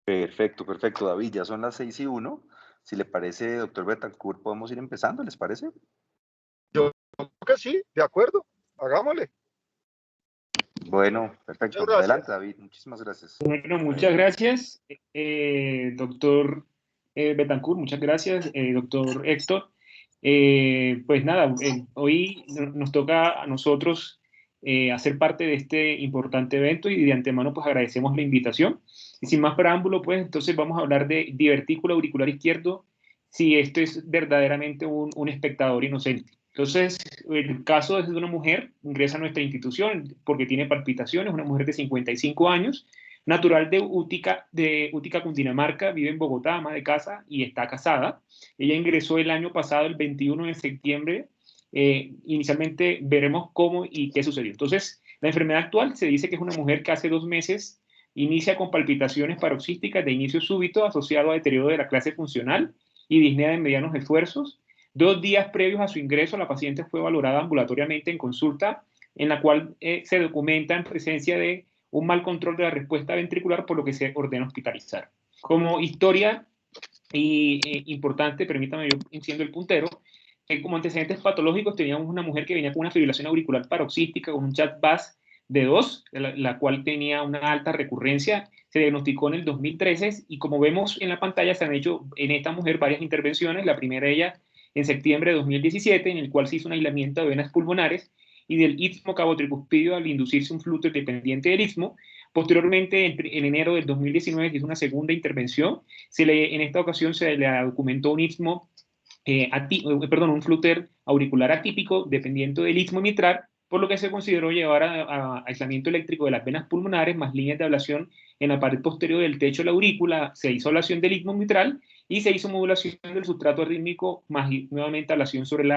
Perfecto, perfecto, David. Ya son las 6:01. Si le parece, doctor Betancourt, podemos ir empezando, ¿les parece? Yo creo que sí, de acuerdo, hagámosle. Bueno, Muchas perfecto. Adelante, gracias. David. Muchísimas gracias. Bueno, muchas gracias, doctor Betancourt, muchas gracias, doctor Héctor. Pues nada, hoy nos toca a nosotros hacer parte de este importante evento y de antemano pues agradecemos la invitación. Y sin más preámbulo, pues entonces vamos a hablar de divertículo auricular izquierdo, si esto es verdaderamente un espectador inocente. Entonces, el caso es de una mujer, ingresa a nuestra institución porque tiene palpitaciones, una mujer de 55 años, natural de Útica, Cundinamarca, vive en Bogotá, ama de casa y está casada. Ella ingresó el año pasado, el 21 de septiembre. Inicialmente veremos cómo y qué sucedió. Entonces, la enfermedad actual se dice que es una mujer que hace 2 meses inicia con palpitaciones paroxísticas de inicio súbito asociado a deterioro de la clase funcional y disnea de medianos esfuerzos. 2 días previos a su ingreso, la paciente fue valorada ambulatoriamente en consulta, en la cual se documenta en presencia de un mal control de la respuesta ventricular, por lo que se ordena hospitalizar. Como historia importante, permítame, yo enciendo el puntero, como antecedentes patológicos teníamos una mujer que venía con una fibrilación auricular paroxística, con un chat-VAS de 2, la cual tenía una alta recurrencia, se diagnosticó en el 2013 y como vemos en la pantalla se han hecho en esta mujer varias intervenciones, la primera de ellas en septiembre de 2017, en el cual se hizo un aislamiento de venas pulmonares y del istmo cabo-tricuspidio al inducirse un flúter dependiente del istmo. Posteriormente, en enero del 2019, se hizo una segunda intervención. En esta ocasión se le documentó un istmo, un flúter auricular atípico dependiente del istmo mitral, por lo que se consideró llevar a aislamiento eléctrico de las venas pulmonares más líneas de ablación en la pared posterior del techo de la aurícula, se hizo ablación del istmo mitral y se hizo modulación del sustrato arrítmico más nuevamente ablación sobre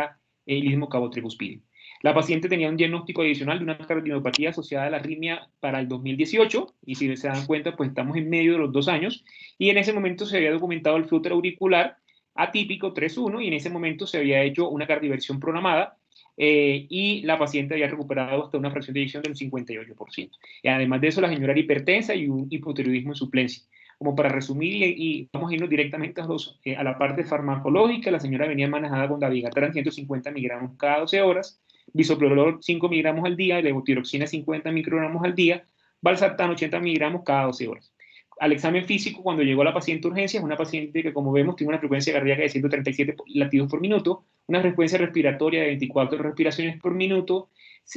el istmo cabo-tricuspidio. La paciente tenía un diagnóstico adicional de una cardiopatía asociada a la arritmia para el 2018, y si se dan cuenta, pues estamos en medio de los 2 años, y en ese momento se había documentado el flúter auricular atípico 3.1, y en ese momento se había hecho una cardioversión programada, y la paciente había recuperado hasta una fracción de eyección del 58%. Y además de eso, la señora era hipertensa y un hipotiroidismo en suplencia. Como para resumir, y vamos a irnos directamente a la parte farmacológica, la señora venía manejada con dabigatran 150 miligramos cada 12 horas, bisoprolol 5 miligramos al día, levotiroxina 50 microgramos al día, valsartán 80 miligramos cada 12 horas. Al examen físico, cuando llegó la paciente a urgencia, es una paciente que, como vemos, tiene una frecuencia cardíaca de 137 latidos por minuto, una frecuencia respiratoria de 24 respiraciones por minuto,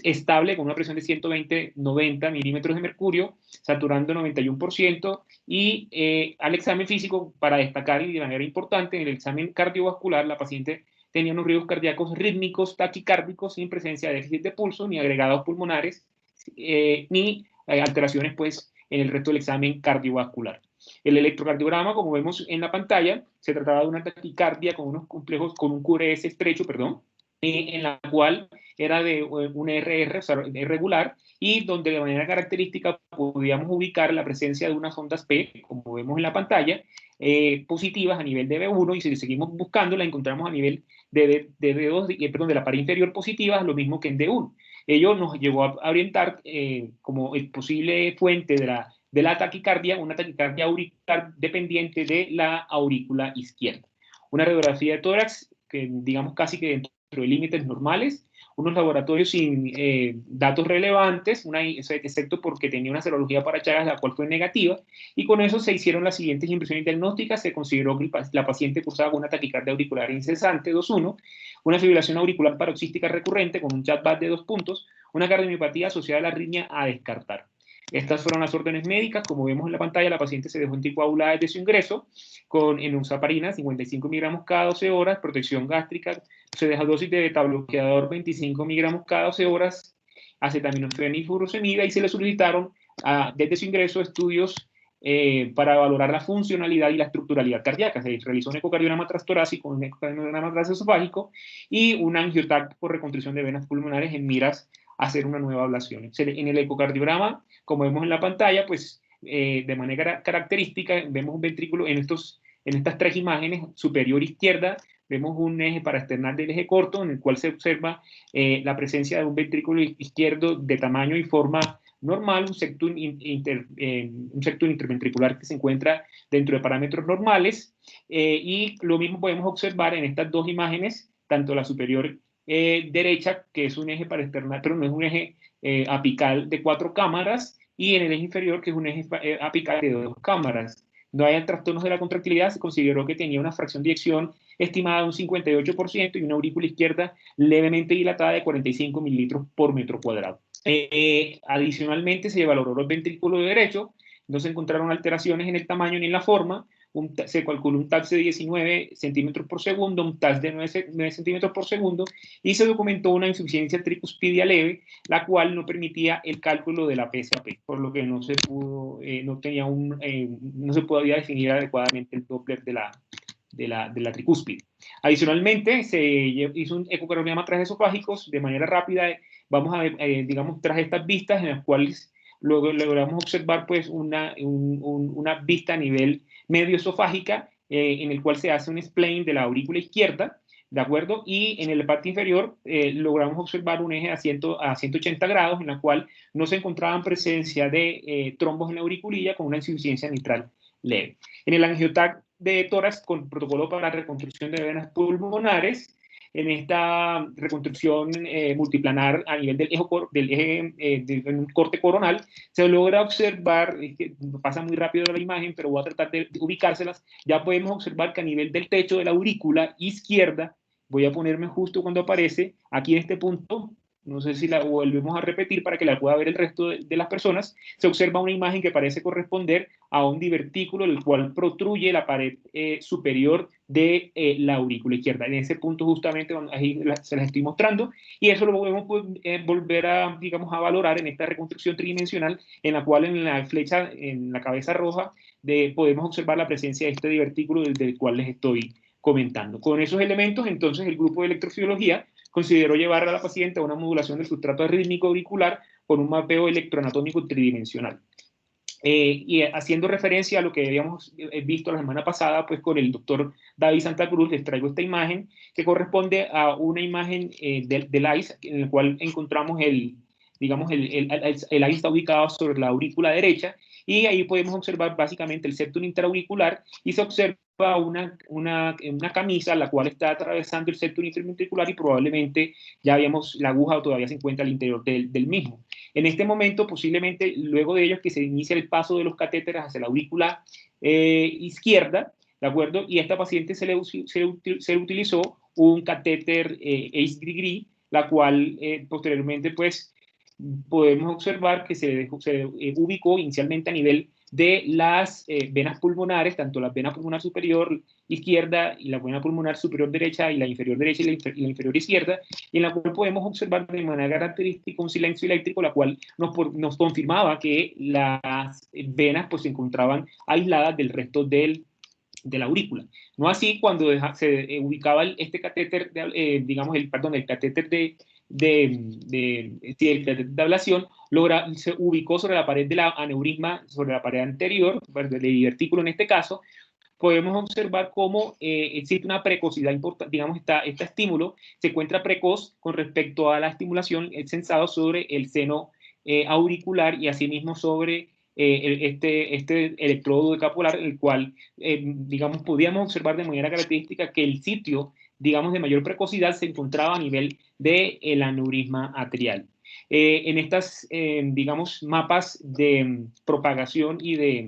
estable con una presión de 120-90 milímetros de mercurio, saturando 91%, y al examen físico, para destacar y de manera importante, en el examen cardiovascular, la paciente tenía unos riesgos cardíacos rítmicos, taquicárdicos, sin presencia de déficit de pulso, ni agregados pulmonares, ni alteraciones, pues, en el resto del examen cardiovascular. El electrocardiograma, como vemos en la pantalla, se trataba de una taquicardia con unos complejos, con un QRS estrecho, perdón, en la cual era de un RR, o sea, irregular, y donde de manera característica podíamos ubicar la presencia de unas ondas P, como vemos en la pantalla, positivas a nivel de B1, y si seguimos buscando la encontramos a nivel de D2, de la pared inferior positiva, lo mismo que en D1. Ello nos llevó a orientar como el posible fuente de la taquicardia, una taquicardia auricular dependiente de la aurícula izquierda. Una radiografía de tórax, que digamos casi que dentro de límites normales, unos laboratorios sin datos relevantes, excepto porque tenía una serología para Chagas, la cual fue negativa, y con eso se hicieron las siguientes impresiones diagnósticas. Se consideró que la paciente cursaba con una taquicardia auricular incesante, 2.1, una fibrilación auricular paroxística recurrente con un chat-VAS de 2 puntos, una cardiomiopatía asociada a la arritmia a descartar. Estas fueron las órdenes médicas. Como vemos en la pantalla, la paciente se dejó anticoagulada desde su ingreso con enoxaparina, 55 miligramos cada 12 horas, protección gástrica, se deja dosis de beta-bloqueador 25 miligramos cada 12 horas, acetaminofén y furosemida, y se le solicitaron desde su ingreso estudios para valorar la funcionalidad y la estructuralidad cardíaca. Se realizó un ecocardiograma transtorácico, un ecocardiograma transesofágico y un angioTAC por reconstrucción de venas pulmonares en miras a hacer una nueva ablación. En el ecocardiograma, como vemos en la pantalla, pues de manera característica vemos un ventrículo en estas 3 imágenes. Superior izquierda vemos un eje paraesternal del eje corto, en el cual se observa la presencia de un ventrículo izquierdo de tamaño y forma normal, un septum interventricular que se encuentra dentro de parámetros normales, y lo mismo podemos observar en estas dos imágenes, tanto la superior derecha, que es un eje paraesternal, pero no es un eje apical de 4 cámaras, y en el eje inferior, que es un eje apical de 2 cámaras. No hay trastornos de la contractilidad, se consideró que tenía una fracción de eyección estimada de un 58% y una aurícula izquierda levemente dilatada de 45 mililitros por metro cuadrado. Adicionalmente, se valoró el ventrículo derecho, no se encontraron alteraciones en el tamaño ni en la forma, se calculó un TAX de 19 centímetros por segundo, un TAX de 9 centímetros por segundo, y se documentó una insuficiencia tricuspidia leve, la cual no permitía el cálculo de la PSAP, por lo que no se pudo, no se podía definir adecuadamente el Doppler de la tricúspide. Adicionalmente, se hizo un ecocardiograma transesofágicos de manera rápida. Vamos a ver, digamos, tras estas vistas en las cuales luego logramos observar pues una vista a nivel medio esofágica, en el cual se hace un spline de la aurícula izquierda, ¿de acuerdo? Y en la parte inferior logramos observar un eje a 180 grados, en la cual no se encontraba presencia de trombos en la auriculilla con una insuficiencia mitral leve. En el angiotac de tórax con protocolo para reconstrucción de venas pulmonares, en esta reconstrucción multiplanar a nivel del eje de un corte coronal, se logra observar, que pasa muy rápido la imagen, pero voy a tratar de ubicárselas, ya podemos observar que a nivel del techo de la aurícula izquierda, voy a ponerme justo cuando aparece, aquí en este punto, no sé si la volvemos a repetir para que la pueda ver el resto de las personas, se observa una imagen que parece corresponder a un divertículo, el cual protruye la pared superior de la aurícula izquierda. En ese punto justamente ahí se las estoy mostrando, y eso lo podemos volver a, digamos, a valorar en esta reconstrucción tridimensional, en la cual en la flecha, en la cabeza roja, podemos observar la presencia de este divertículo del cual les estoy comentando. Con esos elementos, entonces, el grupo de electrofisiología consideró llevar a la paciente a una modulación del sustrato arrítmico auricular con un mapeo electroanatómico tridimensional. Y haciendo referencia a lo que habíamos visto la semana pasada, pues con el doctor David Santa Cruz, les traigo esta imagen que corresponde a una imagen del ICE, en el cual encontramos digamos, el ICE está ubicado sobre la aurícula derecha, y ahí podemos observar básicamente el septum interauricular, y se observa una camisa la cual está atravesando el septum interventricular, y probablemente ya habíamos la aguja o todavía se encuentra al interior del mismo. En este momento, posiblemente, luego de ello, que se inicia el paso de los catéteres hacia la aurícula izquierda, ¿de acuerdo? Y a esta paciente se le utilizó un catéter Ace Grigri, la cual posteriormente, pues, podemos observar que se ubicó inicialmente a nivel de las venas pulmonares, tanto la vena pulmonar superior izquierda y la vena pulmonar superior derecha y la inferior derecha y la inferior izquierda, y en la cual podemos observar de manera característica un silencio eléctrico, la cual nos confirmaba que las venas pues se encontraban aisladas del resto de la aurícula. No así cuando se ubicaba este catéter, digamos, el catéter de ablación, se ubicó sobre la pared de la aneurisma, sobre la pared anterior, del divertículo en este caso. Podemos observar cómo existe una precocidad importante, digamos, este estímulo se encuentra precoz con respecto a la estimulación sensada sobre el seno auricular, y asimismo sobre este electrodo decapolar, el cual, digamos, podíamos observar de manera característica que el sitio, digamos, de mayor precocidad se encontraba a nivel del aneurisma atrial. En estas, digamos, mapas de propagación y de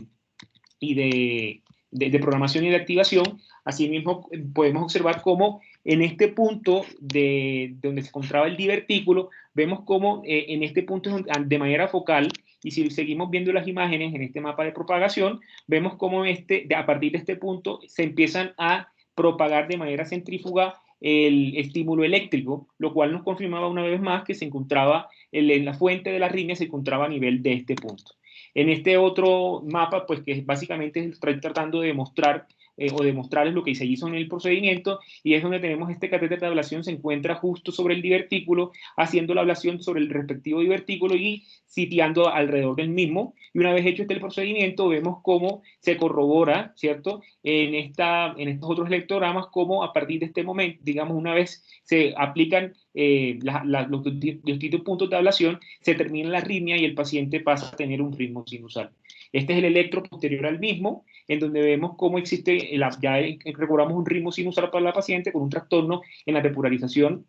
programación y de activación, asimismo podemos observar cómo en este punto de donde se encontraba el divertículo, vemos cómo en este punto de manera focal, y si seguimos viendo las imágenes en este mapa de propagación, vemos cómo a partir de este punto se empiezan a propagar de manera centrífuga el estímulo eléctrico, lo cual nos confirmaba una vez más que se encontraba en la fuente de la arritmia, se encontraba a nivel de este punto. En este otro mapa, pues que básicamente estoy tratando de demostrar o demostrarles lo que se hizo en el procedimiento, y es donde tenemos este catéter de ablación, se encuentra justo sobre el divertículo, haciendo la ablación sobre el respectivo divertículo y sitiando alrededor del mismo. Y una vez hecho este procedimiento, vemos cómo se corrobora, ¿cierto? En estos otros electrogramas, cómo a partir de este momento, digamos, una vez se aplican los distintos puntos de ablación, se termina la arritmia y el paciente pasa a tener un ritmo sinusal. Este es el electro posterior al mismo, en donde vemos cómo existe, ya recordamos un ritmo sinusal para la paciente con un trastorno en la repolarización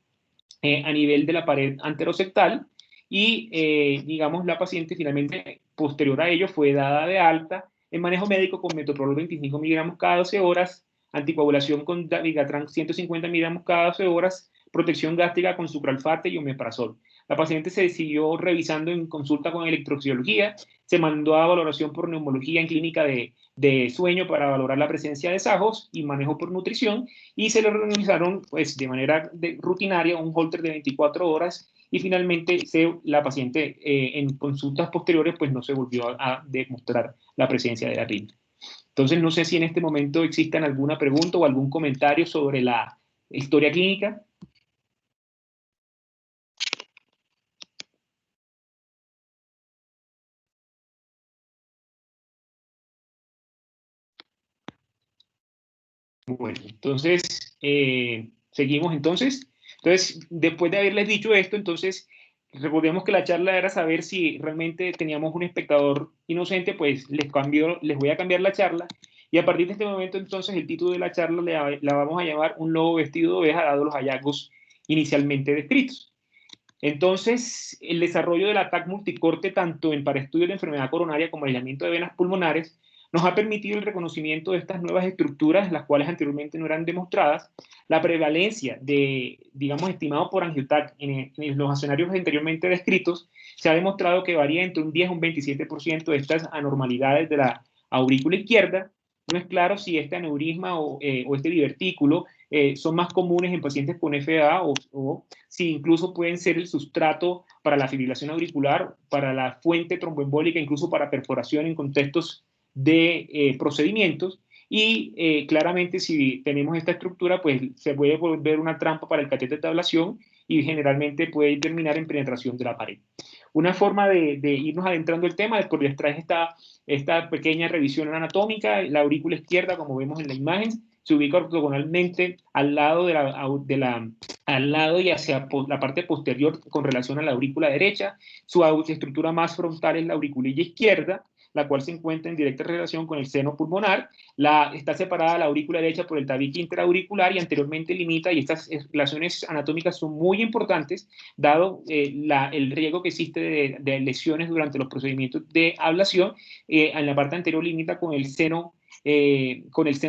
a nivel de la pared anteroseptal y, digamos, la paciente finalmente, posterior a ello, fue dada de alta en manejo médico con metoprolol 25 miligramos cada 12 horas, anticoagulación con dabigatran 150 miligramos cada 12 horas, protección gástrica con sucralfate y omeprazol. La paciente se siguió revisando en consulta con electrofisiología, se mandó a valoración por neumología en clínica de sueño para valorar la presencia de SAJOS y manejo por nutrición, y se le realizaron pues, de manera rutinaria un holter de 24 horas y finalmente la paciente en consultas posteriores pues no se volvió a demostrar la presencia de la arritmia. Entonces no sé si en este momento existan alguna pregunta o algún comentario sobre la historia clínica. Bueno, entonces, seguimos entonces. Entonces, después de haberles dicho esto, entonces, recordemos que la charla era saber si realmente teníamos un espectador inocente, pues les voy a cambiar la charla. Y a partir de este momento, entonces, el título de la charla la vamos a llamar Un lobo vestido de oveja, dado los hallazgos inicialmente descritos. Entonces, el desarrollo del ATAC multicorte, tanto para estudios de enfermedad coronaria como aislamiento de venas pulmonares, nos ha permitido el reconocimiento de estas nuevas estructuras, las cuales anteriormente no eran demostradas, la prevalencia de, digamos, estimado por Angiotac en los escenarios anteriormente descritos, se ha demostrado que varía entre un 10 y un 27% de estas anormalidades de la aurícula izquierda. No es claro si este aneurisma o este divertículo son más comunes en pacientes con FA o si incluso pueden ser el sustrato para la fibrilación auricular, para la fuente tromboembólica, incluso para perforación en contextos de procedimientos. Y claramente si tenemos esta estructura, pues se puede volver una trampa para el catéter de ablación y generalmente puede terminar en penetración de la pared. Una forma de irnos adentrando el tema, después les traje esta pequeña revisión anatómica. La aurícula izquierda, como vemos en la imagen, se ubica ortogonalmente al lado, al lado y hacia la parte posterior con relación a la aurícula derecha. Su estructura más frontal es la auriculilla izquierda, la cual se encuentra en directa relación con el seno pulmonar. Está separada la aurícula derecha por el tabique interauricular y anteriormente limita, y estas relaciones anatómicas son muy importantes, dado el riesgo que existe de lesiones durante los procedimientos de ablación. En la parte anterior limita con el seno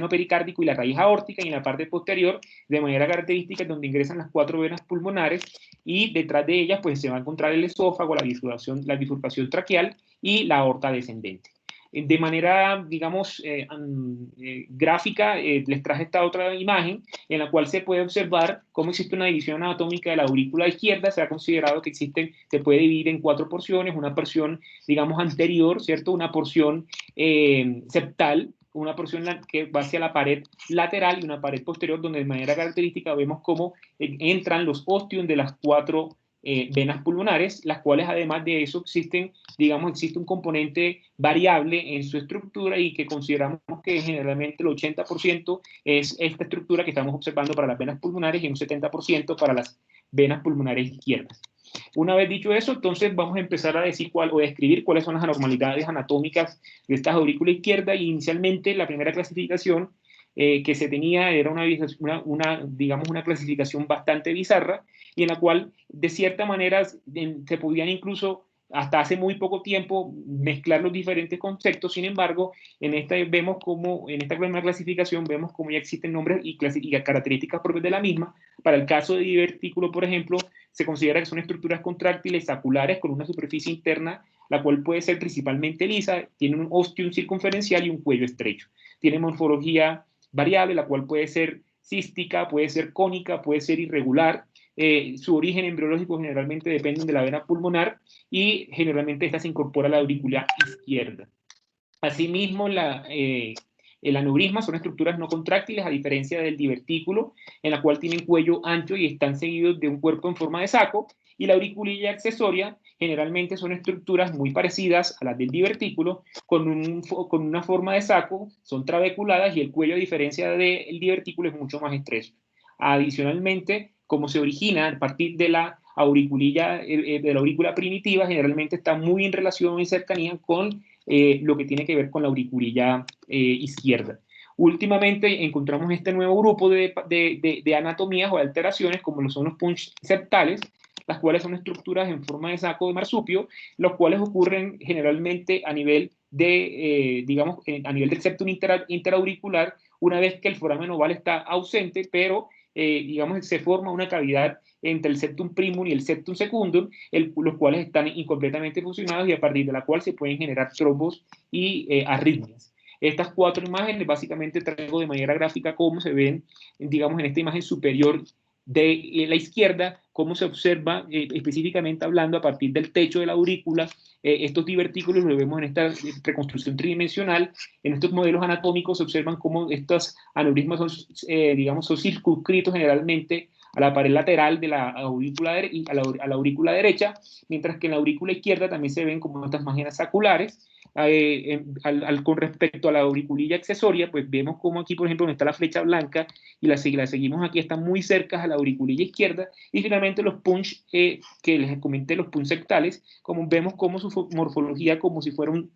pericárdico y la raíz aórtica, y en la parte posterior, de manera característica, es donde ingresan las 4 venas pulmonares, y detrás de ellas pues, se va a encontrar el esófago, la bifurcación traqueal y la aorta descendente. De manera, digamos, gráfica, les traje esta otra imagen en la cual se puede observar cómo existe una división anatómica de la aurícula izquierda. Se ha considerado que se puede dividir en 4 porciones: una porción, digamos, anterior, ¿cierto? Una porción septal, una porción que va hacia la pared lateral y una pared posterior, donde de manera característica vemos cómo entran los ostium de las 4 venas pulmonares, las cuales además de eso existe un componente variable en su estructura y que consideramos que generalmente el 80% es esta estructura que estamos observando para las venas pulmonares y un 70% para las venas pulmonares izquierdas. Una vez dicho eso, entonces vamos a empezar a decir o describir cuáles son las anormalidades anatómicas de esta aurícula izquierda. Y inicialmente la primera clasificación que se tenía era una clasificación bastante bizarra, y en la cual de cierta manera se podían incluso hasta hace muy poco tiempo mezclar los diferentes conceptos. Sin embargo, en esta primera clasificación vemos cómo ya existen nombres y características propias de la misma. Para el caso de divertículo, por ejemplo, se considera que son estructuras contráctiles saculares con una superficie interna, la cual puede ser principalmente lisa, tiene un ostium circunferencial y un cuello estrecho. Tiene morfología variable, la cual puede ser cística, puede ser cónica, puede ser irregular. Su origen embriológico generalmente depende de la vena pulmonar y generalmente esta se incorpora a la aurícula izquierda. Asimismo, el aneurisma son estructuras no contráctiles, a diferencia del divertículo, en la cual tienen cuello ancho y están seguidos de un cuerpo en forma de saco, y la auriculilla accesoria generalmente son estructuras muy parecidas a las del divertículo, con una forma de saco, son trabeculadas, y el cuello, a diferencia del divertículo, es mucho más estrecho. Adicionalmente, como se origina a partir de la aurícula primitiva, generalmente está muy en relación y cercanía con lo que tiene que ver con la auriculilla izquierda. Últimamente encontramos este nuevo grupo de anatomías o anatomías como lo son los punch septales, las cuales son estructuras en forma de saco de marsupio, los cuales ocurren generalmente a nivel digamos, a nivel del septum interauricular, una vez que el foramen oval está ausente, pero digamos, se forma una cavidad entre el septum primum y el septum secundum, los cuales están incompletamente fusionados y a partir de la cual se pueden generar trombos y arritmias. Estas cuatro imágenes básicamente traigo de manera gráfica cómo se ven, digamos, en esta imagen superior de la izquierda, cómo se observa específicamente hablando a partir del techo de la aurícula, estos divertículos lo vemos en esta reconstrucción tridimensional. En estos modelos anatómicos se observan cómo estos aneurismas son, digamos, son circunscritos generalmente a la pared lateral de la aurícula, a la aurícula derecha, mientras que en la aurícula izquierda también se ven como estas mágenas saculares. Con respecto a la auriculilla accesoria, pues vemos como aquí, por ejemplo, donde está la flecha blanca y la seguimos aquí, están muy cerca a la auriculilla izquierda, y finalmente los punch que les comenté, los punch septales, como vemos como su morfología como si fuera un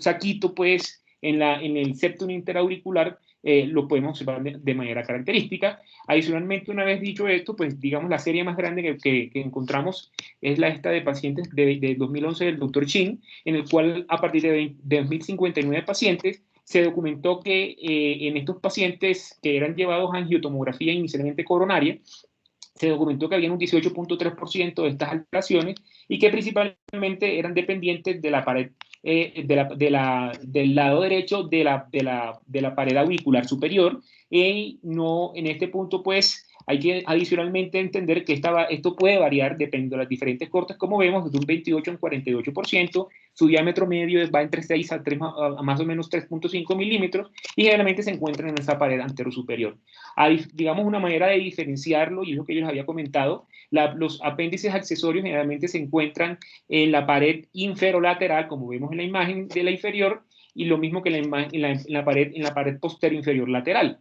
saquito, pues, en el septum interauricular, lo podemos observar de manera característica. Adicionalmente, una vez dicho esto, pues digamos la serie más grande que encontramos es esta de pacientes de 2011 del Dr. Chin, en el cual a partir de 2.059 pacientes se documentó que en estos pacientes que eran llevados a angiotomografía inicialmente coronaria, se documentó que había un 18.3% de estas alteraciones y que principalmente eran dependientes de la pared, del lado derecho de la pared auricular superior. Y no, en este punto, pues, hay que adicionalmente entender que esto puede variar dependiendo de las diferentes cortes, como vemos, desde un 28 a un 48%. Su diámetro medio va entre 6 a más o menos 3.5 milímetros y generalmente se encuentran en esa pared anterosuperior. Digamos, una manera de diferenciarlo, y es lo que yo les había comentado, los apéndices accesorios generalmente se encuentran en la pared inferolateral, como vemos en la imagen de la inferior, y lo mismo que en la pared posterior inferior lateral,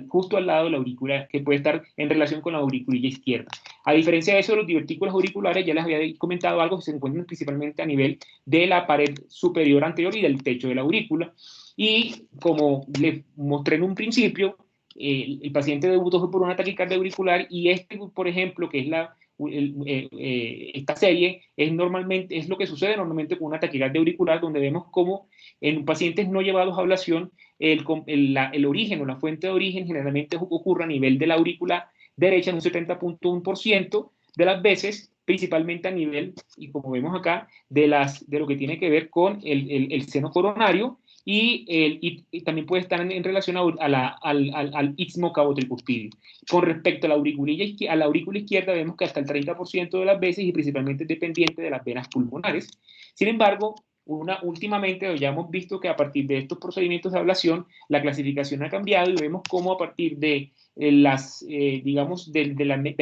justo al lado de la aurícula, que puede estar en relación con la auriculilla izquierda. A diferencia de eso, los divertículos auriculares, ya les había comentado algo, se encuentran principalmente a nivel de la pared superior anterior y del techo de la aurícula. Y como les mostré en un principio, el paciente debutó por una taquicardia auricular y por ejemplo, que es esta serie, es lo que sucede normalmente con una taquicardia auricular, donde vemos cómo en pacientes no llevados a ablación, el origen o la fuente de origen generalmente ocurre a nivel de la aurícula derecha en un 70.1% de las veces, principalmente a nivel, y como vemos acá, de lo que tiene que ver con el seno coronario, y también puede estar en relación al istmo cabotricuspideo. Con respecto a la aurícula izquierda, vemos que hasta el 30% de las veces, y principalmente dependiente de las venas pulmonares. Sin embargo, últimamente ya hemos visto que a partir de estos procedimientos de ablación, la clasificación ha cambiado y vemos cómo a partir de digamos, del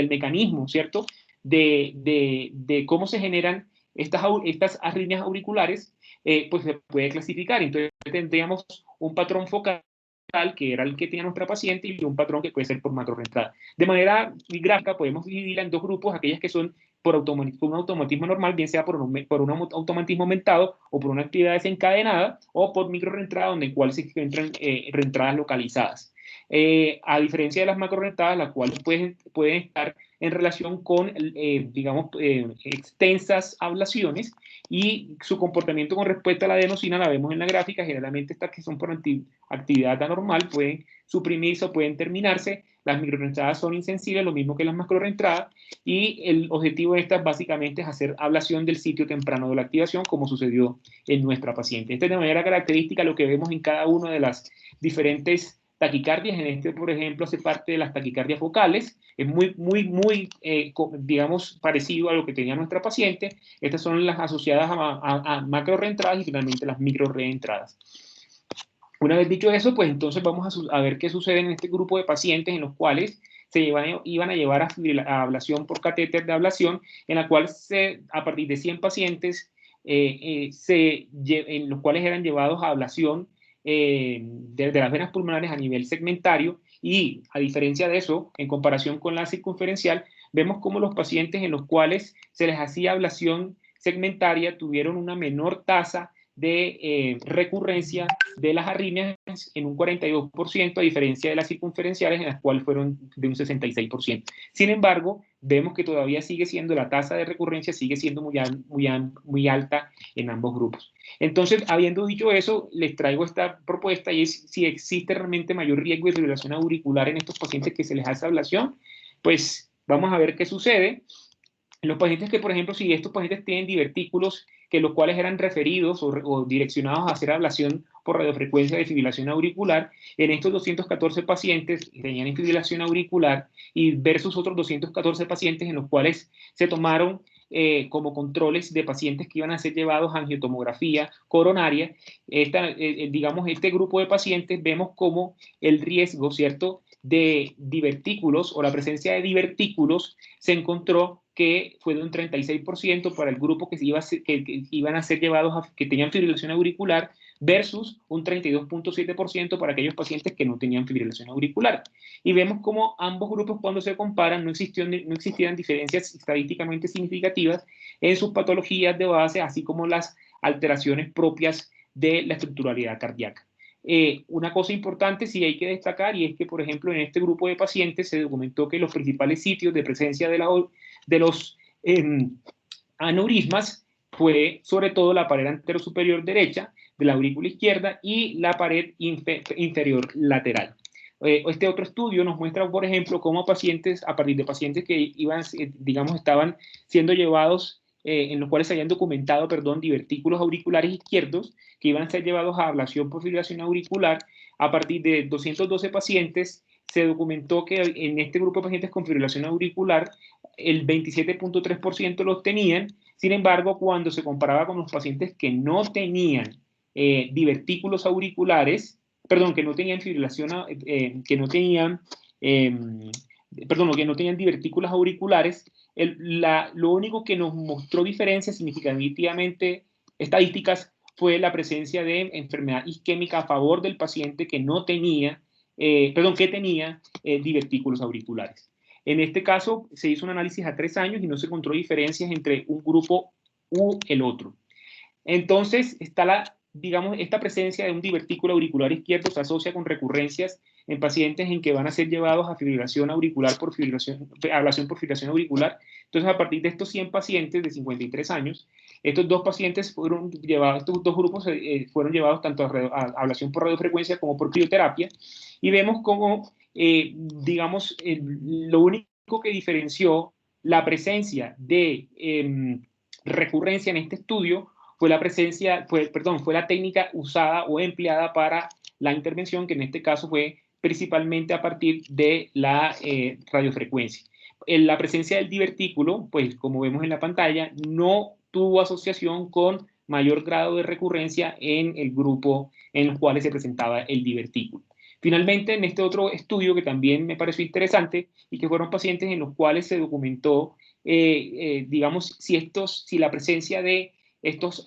mecanismo, ¿cierto? De cómo se generan estas arritmias auriculares, pues se puede clasificar. Entonces tendríamos un patrón focal, que era el que tenía nuestra paciente, y un patrón que puede ser por macrorreentrada. De manera gráfica podemos dividirla en dos grupos, aquellas que son por un automatismo normal, bien sea por un automatismo aumentado o por una actividad desencadenada, o por microrreentrada, donde en cual se encuentran reentradas localizadas. A diferencia de las macrorreentradas, las cuales pueden estar en relación con, digamos, extensas ablaciones, y su comportamiento con respecto a la adenosina la vemos en la gráfica. Generalmente estas que son por actividad anormal pueden suprimirse o pueden terminarse. Las microrreentradas son insensibles, lo mismo que las macrorreentradas, y el objetivo de estas básicamente es hacer ablación del sitio temprano de la activación, como sucedió en nuestra paciente. Esta es de manera característica lo que vemos en cada una de las diferentes taquicardias. En este, por ejemplo, hace parte de las taquicardias focales. Es muy, digamos, parecido a lo que tenía nuestra paciente. Estas son las asociadas a macrorreentradas y finalmente las microrreentradas. Una vez dicho eso, pues entonces vamos a ver qué sucede en este grupo de pacientes en los cuales se iban a llevar a ablación por catéter de ablación, en la cual a partir de 100 pacientes en los cuales eran llevados a ablación de las venas pulmonares a nivel segmentario, Y a diferencia de eso, en comparación con la circunferencial, vemos cómo los pacientes en los cuales se les hacía ablación segmentaria tuvieron una menor tasa de recurrencia de las arritmias en un 42%, a diferencia de las circunferenciales, en las cuales fueron de un 66%. Sin embargo, vemos que todavía sigue siendo, la tasa de recurrencia sigue siendo muy alta en ambos grupos. Entonces, habiendo dicho eso, les traigo esta propuesta, y es si existe realmente mayor riesgo de fibrilación auricular en estos pacientes que se les hace ablación. Pues vamos a ver qué sucede. En los pacientes que, por ejemplo, si estos pacientes tienen divertículos que los cuales eran referidos o direccionados a hacer ablación por radiofrecuencia de fibrilación auricular, en estos 214 pacientes tenían fibrilación auricular y versus otros 214 pacientes en los cuales se tomaron como controles de pacientes que iban a ser llevados a angiotomografía coronaria. Digamos, este grupo de pacientes vemos como el riesgo, ¿cierto?, de divertículos o la presencia de divertículos se encontró que fue de un 36% para el grupo que iban a ser llevados que tenían fibrilación auricular versus un 32.7% para aquellos pacientes que no tenían fibrilación auricular. Y vemos cómo ambos grupos, cuando se comparan, no existían diferencias estadísticamente significativas en sus patologías de base, así como las alteraciones propias de la estructuralidad cardíaca. Una cosa importante sí hay que destacar, y es que, por ejemplo, en este grupo de pacientes se documentó que los principales sitios de presencia de los aneurismas fue sobre todo la pared anterosuperior derecha de la aurícula izquierda y la pared inferior lateral. Este otro estudio nos muestra, por ejemplo, cómo pacientes, a partir de pacientes que iban, digamos, estaban siendo llevados, en los cuales se habían documentado, perdón, divertículos auriculares izquierdos, que iban a ser llevados a ablación por fibrilación auricular. A partir de 212 pacientes, se documentó que en este grupo de pacientes con fibrilación auricular, el 27.3% los tenían. Sin embargo, cuando se comparaba con los pacientes que no tenían divertículos auriculares, perdón, que no tenían fibrilación, que no tenían, perdón, que no tenían divertículos auriculares, lo único que nos mostró diferencias significativamente estadísticas fue la presencia de enfermedad isquémica a favor del paciente que no tenía, que tenía divertículos auriculares. En este caso, se hizo un análisis a 3 años y no se encontró diferencias entre un grupo u el otro. Entonces, está digamos, esta presencia de un divertículo auricular izquierdo se asocia con recurrencias en pacientes en que van a ser llevados a fibrilación auricular por ablación por fibrilación auricular. Entonces, a partir de estos 100 pacientes de 53 años, estos dos pacientes fueron llevados, estos dos grupos fueron llevados tanto a ablación por radiofrecuencia como por crioterapia, y vemos cómo, digamos, lo único que diferenció la presencia de recurrencia en este estudio fue la técnica usada o empleada para la intervención, que en este caso fue principalmente a partir de la radiofrecuencia. La presencia del divertículo, pues como vemos en la pantalla, no tuvo asociación con mayor grado de recurrencia en el grupo en los cuales se presentaba el divertículo. Finalmente, en este otro estudio que también me pareció interesante y que fueron pacientes en los cuales se documentó, digamos, si la presencia de estos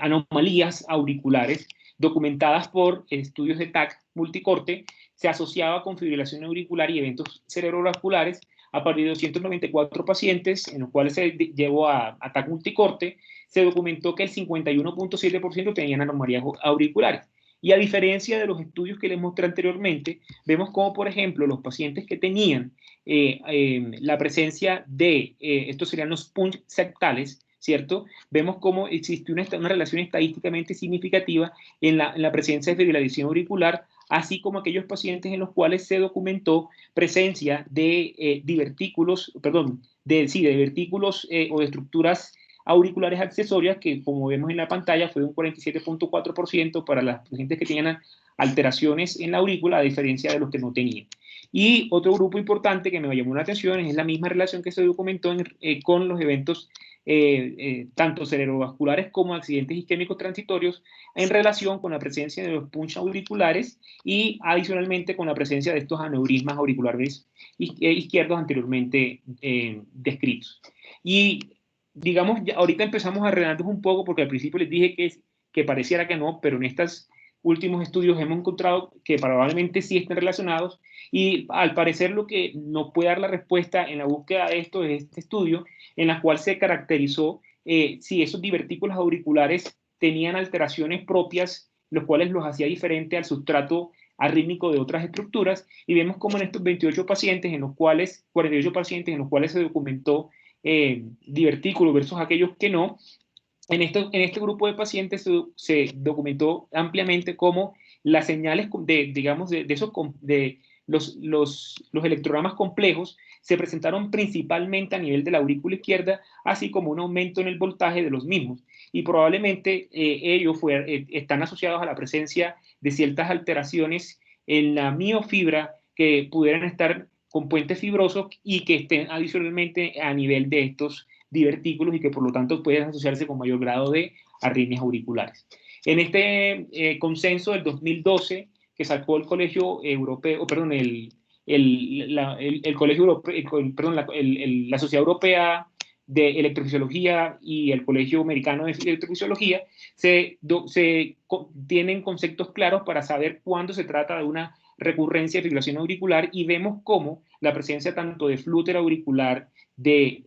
anomalías auriculares documentadas por estudios de TAC multicorte se asociaba con fibrilación auricular y eventos cerebrovasculares. A partir de 294 pacientes en los cuales se llevó a TAC multicorte, se documentó que el 51.7% tenían anomalías auriculares. Y a diferencia de los estudios que les mostré anteriormente, vemos como, por ejemplo, los pacientes que tenían la presencia de, estos serían los punch septales, ¿cierto? Vemos cómo existe una relación estadísticamente significativa en la presencia de fibrilación auricular, así como aquellos pacientes en los cuales se documentó presencia de divertículos, perdón, de divertículos o de estructuras auriculares accesorias, que como vemos en la pantalla fue un 47.4% para las pacientes que tenían alteraciones en la aurícula, a diferencia de los que no tenían. Y otro grupo importante que me llamó la atención es la misma relación que se documentó con los eventos tanto cerebrovasculares como accidentes isquémicos transitorios en relación con la presencia de los punch auriculares y adicionalmente con la presencia de estos aneurismas auriculares izquierdos anteriormente descritos. Y digamos, ahorita empezamos a redarnos un poco porque al principio les dije que pareciera que no, pero en estas últimos estudios hemos encontrado que probablemente sí estén relacionados, y al parecer lo que nos puede dar la respuesta en la búsqueda de esto es este estudio, en la cual se caracterizó si esos divertículos auriculares tenían alteraciones propias, los cuales los hacía diferente al sustrato arrítmico de otras estructuras, y vemos como en estos 48 pacientes, en los cuales, 48 pacientes en los cuales se documentó divertículos versus aquellos que no, en este grupo de pacientes se documentó ampliamente cómo las señales digamos, de los electrogramas complejos se presentaron principalmente a nivel de la aurícula izquierda, así como un aumento en el voltaje de los mismos. Y probablemente ellos están asociados a la presencia de ciertas alteraciones en la miofibra que pudieran estar con puentes fibrosos y que estén adicionalmente a nivel de estos divertículos y que por lo tanto pueden asociarse con mayor grado de arritmias auriculares. En este consenso del 2012 que sacó el Colegio Europeo, perdón, el Colegio Europeo, perdón, la Sociedad Europea de Electrofisiología y el Colegio Americano de Electrofisiología, tienen conceptos claros para saber cuándo se trata de una recurrencia de fibrilación auricular, y vemos cómo la presencia tanto de flúter auricular, de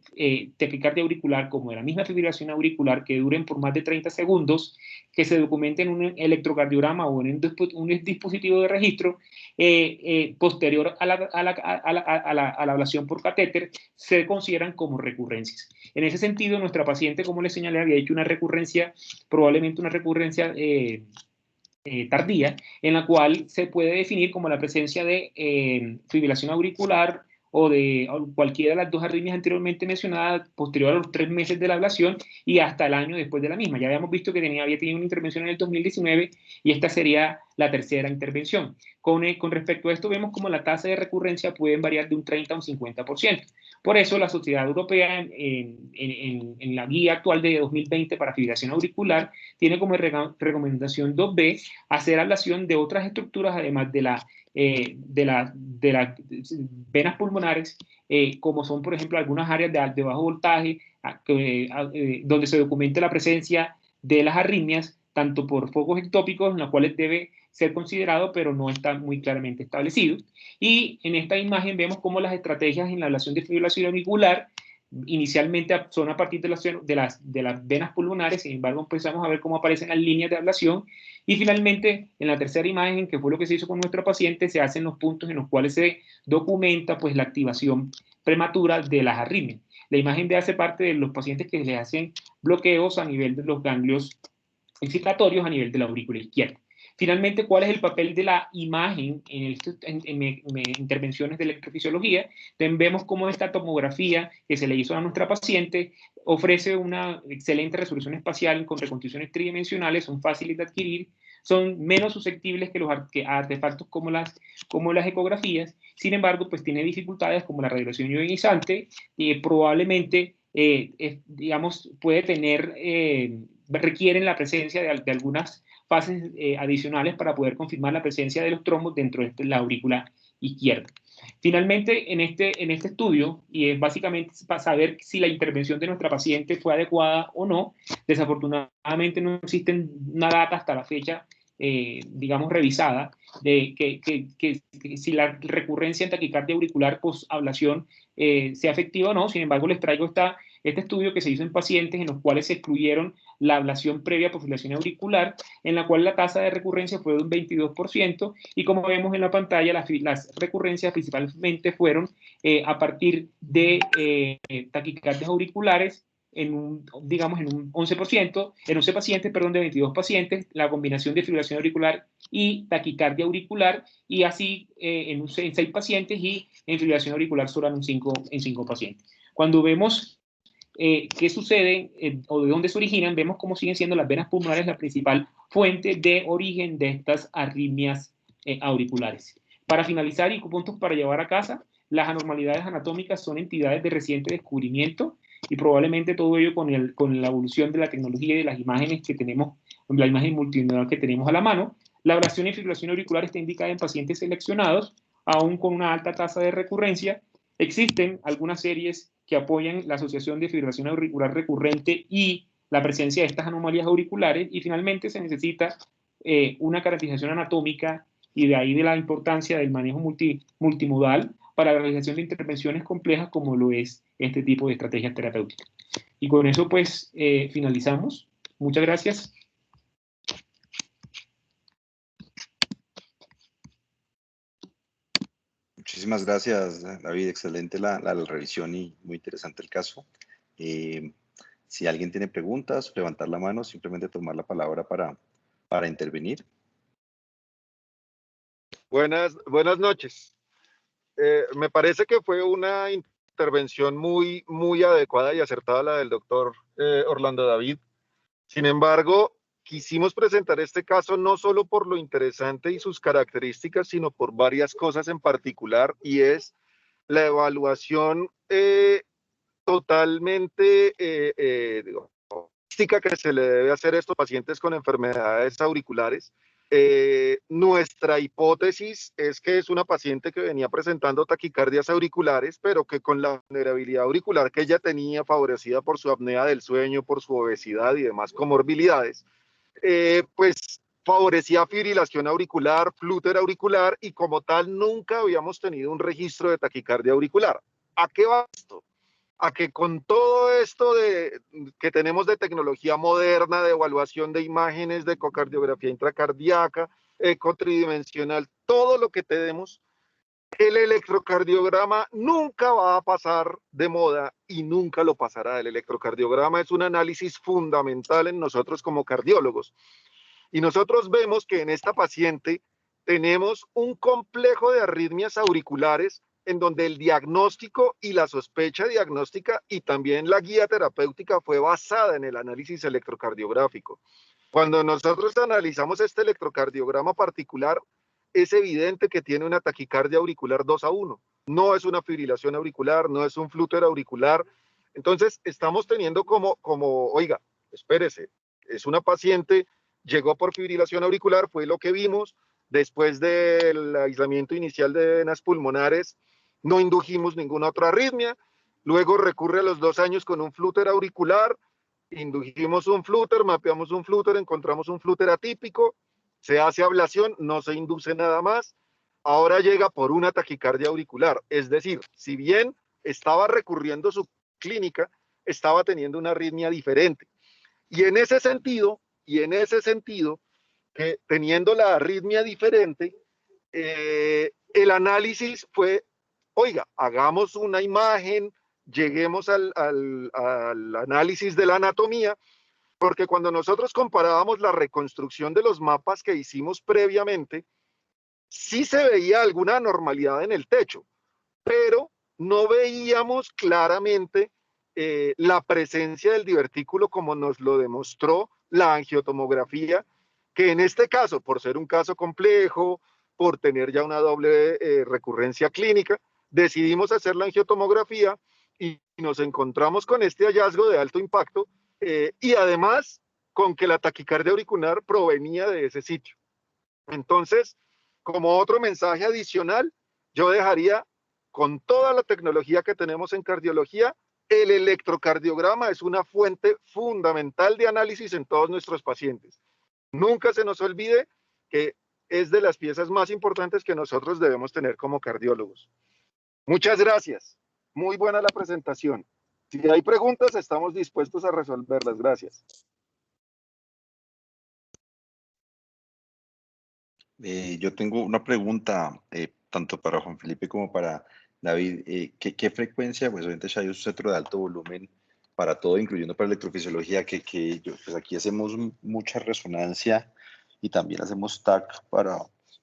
taquicardia auricular, como de la misma fibrilación auricular que duren por más de 30 segundos, que se documente en un electrocardiograma o en un dispositivo de registro posterior a la ablación por catéter, se consideran como recurrencias. En ese sentido, nuestra paciente, como les señalé, había hecho una recurrencia, probablemente una recurrencia tardía, en la cual se puede definir como la presencia de fibrilación auricular o de cualquiera de las dos arritmias anteriormente mencionadas posterior a los 3 meses de la ablación y hasta el año después de la misma. Ya habíamos visto que había tenido una intervención en el 2019 y esta sería la tercera intervención. Con respecto a esto, vemos como la tasa de recurrencia puede variar de un 30 a un 50%. Por eso la Sociedad Europea, en la guía actual de 2020 para fibrilación auricular, tiene como recomendación 2B hacer ablación de otras estructuras, además de las venas pulmonares, como son, por ejemplo, algunas áreas de bajo voltaje, donde se documente la presencia de las arritmias, tanto por focos ectópicos, en los cuales debe ser considerado, pero no está muy claramente establecido. Y en esta imagen vemos cómo las estrategias en la ablación de fibrilación auricular inicialmente son a partir de las venas pulmonares, sin embargo empezamos a ver cómo aparecen las líneas de ablación, y finalmente en la tercera imagen, que fue lo que se hizo con nuestro paciente, se hacen los puntos en los cuales se documenta pues la activación prematura de las arritmias. La imagen B hace parte de los pacientes que les hacen bloqueos a nivel de los ganglios excitatorios a nivel de la aurícula izquierda. Finalmente, ¿cuál es el papel de la imagen en intervenciones de electrofisiología? Entonces, vemos cómo esta tomografía que se le hizo a nuestra paciente ofrece una excelente resolución espacial con reconstrucciones tridimensionales, son fáciles de adquirir, son menos susceptibles que artefactos como las ecografías. Sin embargo, pues tiene dificultades como la radiación ionizante, y probablemente digamos, requieren la presencia de algunas fases adicionales para poder confirmar la presencia de los trombos dentro de la aurícula izquierda. Finalmente, en este estudio, y es básicamente para saber si la intervención de nuestra paciente fue adecuada o no, desafortunadamente no existe una data hasta la fecha, digamos, revisada, de que si la recurrencia en taquicardia auricular post-ablación sea efectiva o no. Sin embargo, les traigo este estudio que se hizo en pacientes en los cuales se excluyeron la ablación previa por fibrilación auricular, en la cual la tasa de recurrencia fue de un 22%, y como vemos en la pantalla, las recurrencias principalmente fueron a partir de taquicardias auriculares digamos, en un 11%, en 11 pacientes, perdón, de 22 pacientes, la combinación de fibrilación auricular y taquicardia auricular, y así en 6 pacientes, y en fibrilación auricular solo en 5 pacientes. Cuando vemos qué sucede o de dónde se originan, vemos cómo siguen siendo las venas pulmonares la principal fuente de origen de estas arritmias auriculares. Para finalizar y con puntos para llevar a casa, las anormalidades anatómicas son entidades de reciente descubrimiento, y probablemente todo ello con la evolución de la tecnología y de las imágenes que tenemos, la imagen multinivel que tenemos a la mano. La ablación y fibrilación auricular está indicada en pacientes seleccionados, aún con una alta tasa de recurrencia. Existen algunas series que apoyan la asociación de fibrilación auricular recurrente y la presencia de estas anomalías auriculares, y finalmente se necesita una caracterización anatómica y de ahí de la importancia del manejo multimodal para la realización de intervenciones complejas como lo es este tipo de estrategias terapéuticas. Y con eso pues finalizamos. Muchas gracias. Muchísimas gracias, David. Excelente la revisión y muy interesante el caso. Si alguien tiene preguntas, levantar la mano, simplemente tomar la palabra para intervenir. Buenas noches. Me parece que fue una intervención muy adecuada y acertada la del doctor Orlando David. Sin embargo, quisimos presentar este caso no solo por lo interesante y sus características, sino por varias cosas en particular, y es la evaluación totalmente que se le debe hacer a estos pacientes con enfermedades auriculares. Nuestra hipótesis es que es una paciente que venía presentando taquicardias auriculares, pero que con la vulnerabilidad auricular que ella tenía, favorecida por su apnea del sueño, por su obesidad y demás comorbilidades, pues favorecía fibrilación auricular, flúter auricular, y como tal nunca habíamos tenido un registro de taquicardia auricular. ¿A qué va esto? A que con todo esto que tenemos de tecnología moderna, de evaluación de imágenes, de ecocardiografía intracardíaca, eco tridimensional, todo lo que tenemos, el electrocardiograma nunca va a pasar de moda y nunca lo pasará. El electrocardiograma es un análisis fundamental en nosotros como cardiólogos. Y nosotros vemos que en esta paciente tenemos un complejo de arritmias auriculares en donde el diagnóstico y la sospecha diagnóstica y también la guía terapéutica fue basada en el análisis electrocardiográfico. Cuando nosotros analizamos este electrocardiograma particular, es evidente que tiene una taquicardia auricular 2:1. No es una fibrilación auricular, no es un flúter auricular. Entonces, estamos teniendo oiga, espérese, es una paciente, llegó por fibrilación auricular, fue lo que vimos. Después del aislamiento inicial de venas pulmonares, no indujimos ninguna otra arritmia. Luego recurre a los 2 años con un flúter auricular, indujimos un flúter, mapeamos un flúter, encontramos un flúter atípico, se hace ablación, no se induce nada más. Ahora llega por una taquicardia auricular, es decir, si bien estaba recurriendo su clínica, estaba teniendo una arritmia diferente. Y en ese sentido, que teniendo la arritmia diferente, el análisis fue, oiga, hagamos una imagen, lleguemos al análisis de la anatomía, porque cuando nosotros comparábamos la reconstrucción de los mapas que hicimos previamente, sí se veía alguna anormalidad en el techo, pero no veíamos claramente la presencia del divertículo como nos lo demostró la angiotomografía, que en este caso, por ser un caso complejo, por tener ya una doble recurrencia clínica, decidimos hacer la angiotomografía y nos encontramos con este hallazgo de alto impacto y además con que la taquicardia auricular provenía de ese sitio. Entonces, como otro mensaje adicional, yo dejaría, con toda la tecnología que tenemos en cardiología, el electrocardiograma es una fuente fundamental de análisis en todos nuestros pacientes. Nunca se nos olvide que es de las piezas más importantes que nosotros debemos tener como cardiólogos. Muchas gracias. Muy buena la presentación. Si hay preguntas, estamos dispuestos a resolverlas. Gracias. Yo tengo una pregunta, tanto para Juan Felipe como para David. ¿Qué frecuencia? Pues obviamente ya hay un centro de alto volumen para todo, incluyendo para electrofisiología, pues aquí hacemos mucha resonancia y también hacemos TAC para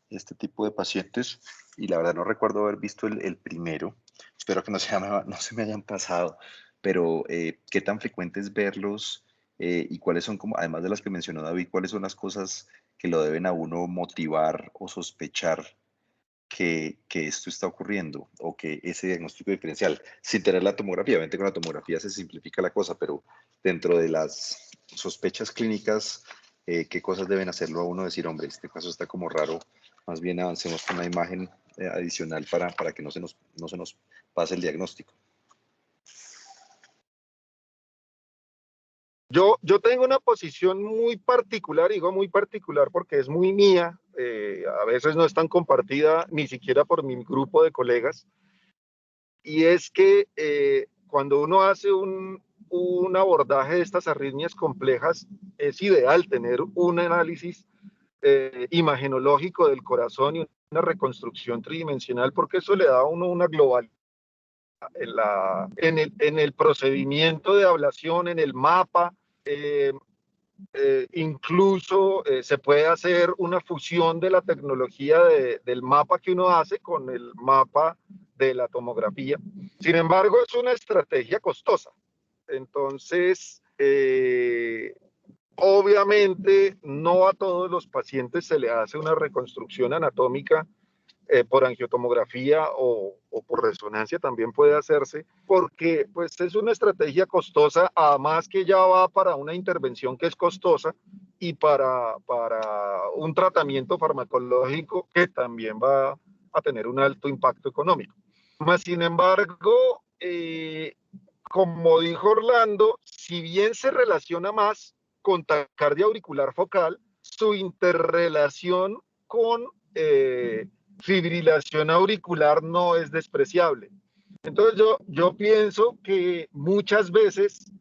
este tipo de pacientes, y la verdad no recuerdo haber visto el primero. Espero que no se me hayan pasado, pero ¿qué tan frecuente es verlos? Y cuáles son, como, además de las que mencionó David, cuáles son las cosas que lo deben a uno motivar o sospechar que esto está ocurriendo, o que ese diagnóstico diferencial, sin tener la tomografía? Obviamente con la tomografía se simplifica la cosa, pero dentro de las sospechas clínicas, ¿qué cosas deben hacerlo a uno decir, hombre, este caso está como raro, más bien avancemos con una imagen adicional para que no se nos pase el diagnóstico? Yo tengo una posición muy particular, digo muy particular porque es muy mía, a veces no es tan compartida ni siquiera por mi grupo de colegas, y es que cuando uno hace un abordaje de estas arritmias complejas, es ideal tener un análisis imagenológico del corazón y una reconstrucción tridimensional, porque eso le da a uno una globalidad en el procedimiento de ablación, en el mapa. Incluso se puede hacer una fusión de la tecnología del mapa que uno hace con el mapa de la tomografía. Sin embargo, es una estrategia costosa. Entonces, obviamente, no a todos los pacientes se le hace una reconstrucción anatómica por angiotomografía o por resonancia también puede hacerse, porque pues es una estrategia costosa, además que ya va para una intervención que es costosa y para un tratamiento farmacológico que también va a tener un alto impacto económico. Más sin embargo, como dijo Orlando, si bien se relaciona más con taquicardia auricular focal, su interrelación con fibrilación auricular no es despreciable. Entonces yo pienso que muchas veces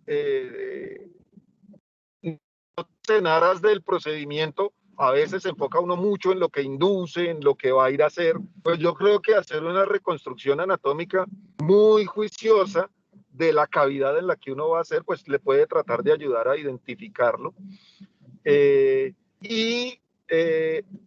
en aras del procedimiento, a veces se enfoca uno mucho en lo que induce, en lo que va a ir a hacer. Pues yo creo que hacer una reconstrucción anatómica muy juiciosa de la cavidad en la que uno va a hacer, pues le puede tratar de ayudar a identificarlo. Y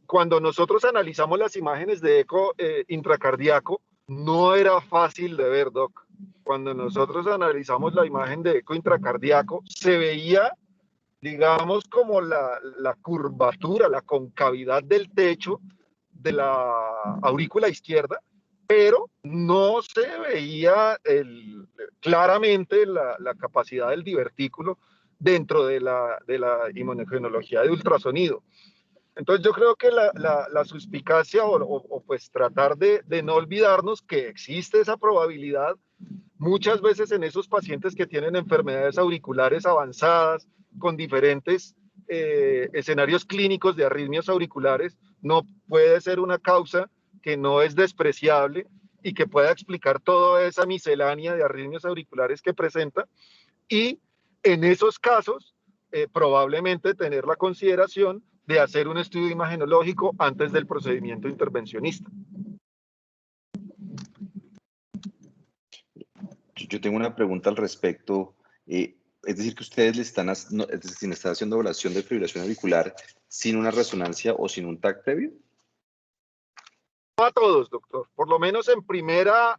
cuando nosotros analizamos las imágenes de eco intracardíaco, no era fácil de ver, Doc. Cuando nosotros analizamos la imagen de eco intracardíaco, se veía, digamos, como la curvatura, la concavidad del techo de la aurícula izquierda, pero no se veía claramente la capacidad del divertículo dentro de la imagenología de ultrasonido. Entonces yo creo que la suspicacia o pues tratar de no olvidarnos que existe esa probabilidad muchas veces en esos pacientes que tienen enfermedades auriculares avanzadas con diferentes escenarios clínicos de arritmias auriculares, no puede ser una causa que no es despreciable y que pueda explicar toda esa miscelánea de arritmias auriculares que presenta, y en esos casos probablemente tener la consideración de hacer un estudio imagenológico antes del procedimiento intervencionista. Yo tengo una pregunta al respecto. Es decir, que ustedes le están, es decir, están haciendo evaluación de fibrilación auricular sin una resonancia o sin un TAC previo. No a todos, doctor. Por lo menos en primera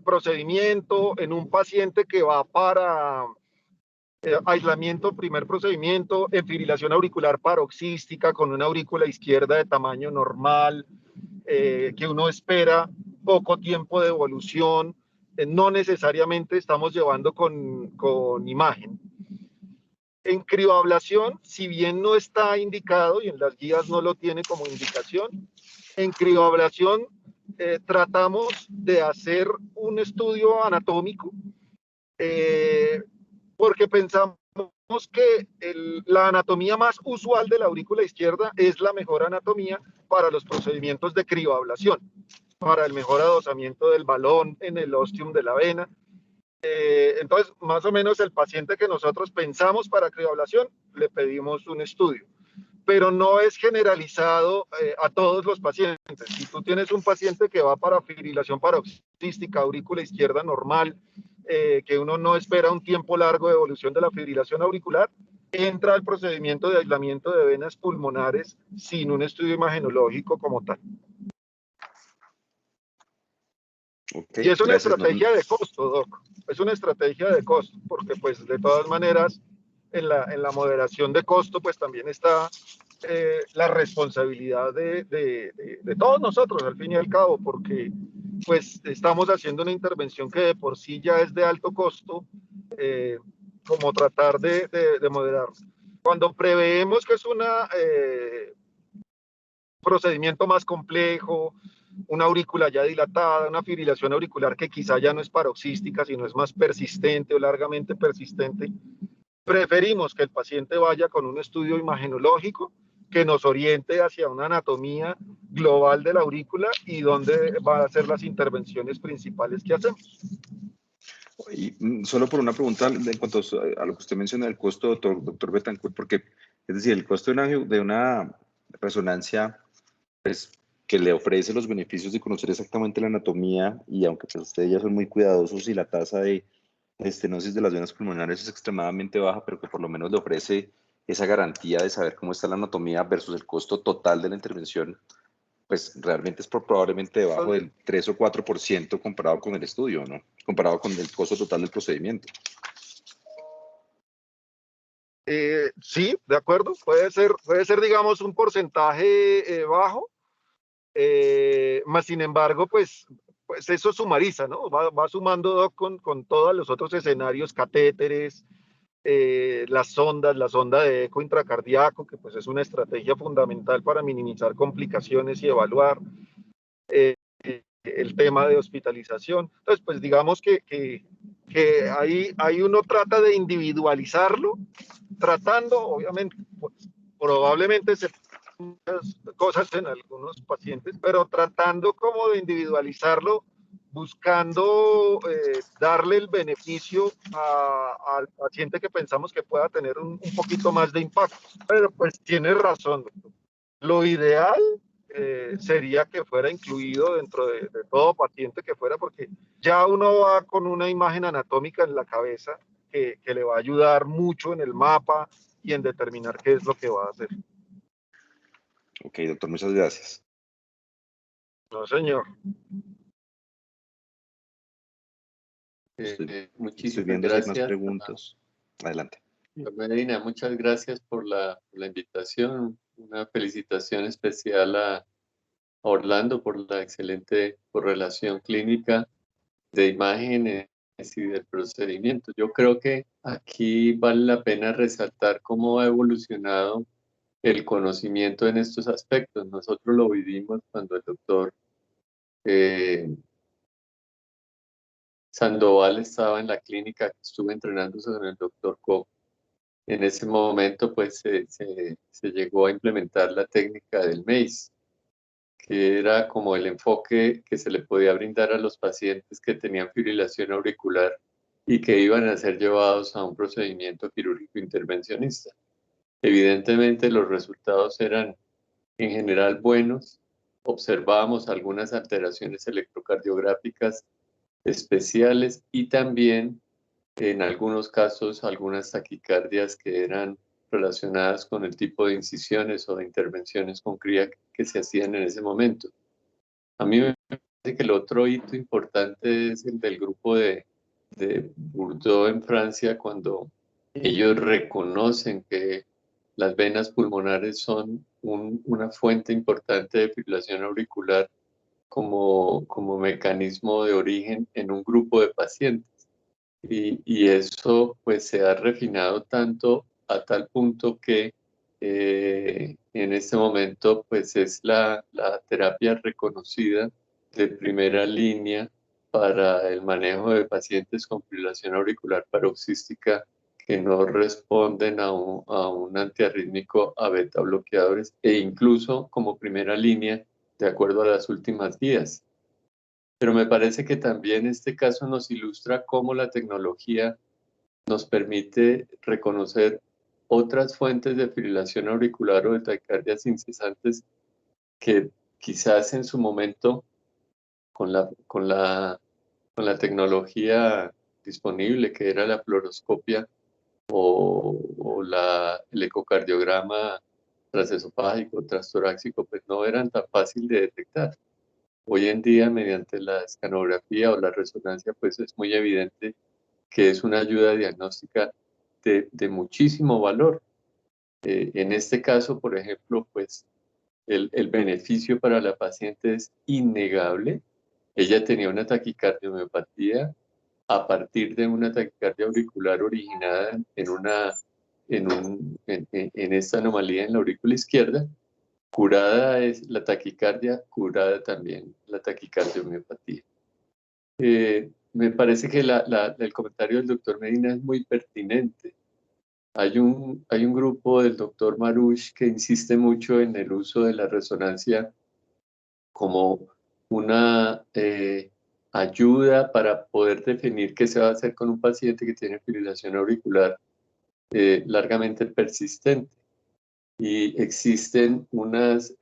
procedimiento, en un paciente que va para aislamiento, primer procedimiento, en fibrilación auricular paroxística con una aurícula izquierda de tamaño normal, que uno espera poco tiempo de evolución, no necesariamente estamos llevando con imagen. En crioablación, si bien no está indicado y en las guías no lo tiene como indicación, en crioablación tratamos de hacer un estudio anatómico porque pensamos que la anatomía más usual de la aurícula izquierda es la mejor anatomía para los procedimientos de crioablación, para el mejor adosamiento del balón en el ostium de la vena. Entonces, más o menos el paciente que nosotros pensamos para crioablación, le pedimos un estudio, pero no es generalizado a todos los pacientes. Si tú tienes un paciente que va para fibrilación paroxística, aurícula izquierda normal, que uno no espera un tiempo largo de evolución de la fibrilación auricular, entra al procedimiento de aislamiento de venas pulmonares sin un estudio imagenológico como tal. Okay, y es una gracias. estrategia de costo, Doc. Es una estrategia de costo, porque pues de todas maneras en la moderación de costo pues también está la responsabilidad de todos nosotros al fin y al cabo, porque pues estamos haciendo una intervención que de por sí ya es de alto costo, como tratar de moderar. Cuando preveemos que es un procedimiento más complejo, una aurícula ya dilatada, una fibrilación auricular que quizá ya no es paroxística, sino es más persistente o largamente persistente, Preferimos que el paciente vaya con un estudio imagenológico que nos oriente hacia una anatomía global de la aurícula y dónde van a ser las intervenciones principales que hacemos. Y solo por una pregunta en cuanto a lo que usted menciona del costo, doctor Betancourt, porque es decir, el costo de una resonancia, pues, que le ofrece los beneficios de conocer exactamente la anatomía, y aunque pues, ustedes ya son muy cuidadosos y la tasa de estenosis de las venas pulmonares es extremadamente baja, pero que por lo menos le ofrece esa garantía de saber cómo está la anatomía versus el costo total de la intervención, pues realmente es probablemente debajo del 3 o 4% comparado con el estudio, ¿no? Comparado con el costo total del procedimiento. Sí, de acuerdo, puede ser digamos, un porcentaje bajo, más sin embargo, pues eso sumariza, ¿no? Va sumando con todos los otros escenarios, catéteres, la sonda de eco intracardíaco, que pues es una estrategia fundamental para minimizar complicaciones y evaluar el tema de hospitalización. Entonces, pues digamos que ahí uno trata de individualizarlo, tratando, obviamente, pues, probablemente se muchas cosas en algunos pacientes, pero tratando como de individualizarlo, buscando darle el beneficio al paciente que pensamos que pueda tener un poquito más de impacto. Pero pues tiene razón, doctor. Lo ideal sería que fuera incluido dentro de todo paciente que fuera, porque ya uno va con una imagen anatómica en la cabeza que le va a ayudar mucho en el mapa y en determinar qué es lo que va a hacer. Ok, doctor, muchas gracias. No, señor. Estoy Muchísimas viendo si hay más gracias. preguntas. Adelante. Medina, muchas gracias por la invitación. Una felicitación especial a Orlando por la excelente correlación clínica de imágenes y del procedimiento. Yo creo que aquí vale la pena resaltar cómo ha evolucionado el conocimiento en estos aspectos. Nosotros lo vivimos cuando el doctor Sandoval estaba en la clínica, estuve entrenándose con el doctor Koch. En ese momento, pues, se llegó a implementar la técnica del MACE, que era como el enfoque que se le podía brindar a los pacientes que tenían fibrilación auricular y que iban a ser llevados a un procedimiento quirúrgico intervencionista. Evidentemente, los resultados eran en general buenos. Observábamos algunas alteraciones electrocardiográficas especiales y también en algunos casos algunas taquicardias que eran relacionadas con el tipo de incisiones o de intervenciones con cría que se hacían en ese momento. A mí me parece que el otro hito importante es el del grupo de Bordeaux en Francia, cuando ellos reconocen que las venas pulmonares son una fuente importante de fibrilación auricular como mecanismo de origen en un grupo de pacientes. Y eso pues se ha refinado tanto a tal punto que en este momento pues es la terapia reconocida de primera línea para el manejo de pacientes con fibrilación auricular paroxística que no responden a un antiarrítmico, a beta bloqueadores, e incluso como primera línea de acuerdo a las últimas guías. Pero me parece que también este caso nos ilustra cómo la tecnología nos permite reconocer otras fuentes de fibrilación auricular o de taquicardias incesantes que quizás en su momento con la tecnología disponible, que era la fluoroscopia o el ecocardiograma transesofágico, transtorácico, pues no eran tan fácil de detectar. Hoy en día, mediante la escanografía o la resonancia, pues es muy evidente que es una ayuda diagnóstica de muchísimo valor. En este caso, por ejemplo, pues el beneficio para la paciente es innegable. Ella tenía una taquicardiomopatía a partir de una taquicardia auricular originada en esta anomalía en la aurícula izquierda. Curada es la taquicardia, curada también la taquicardiomopatía. Me parece que el comentario del doctor Medina es muy pertinente. Hay un grupo del doctor Marush que insiste mucho en el uso de la resonancia como una ayuda para poder definir qué se va a hacer con un paciente que tiene fibrilación auricular largamente persistente. Y existen unos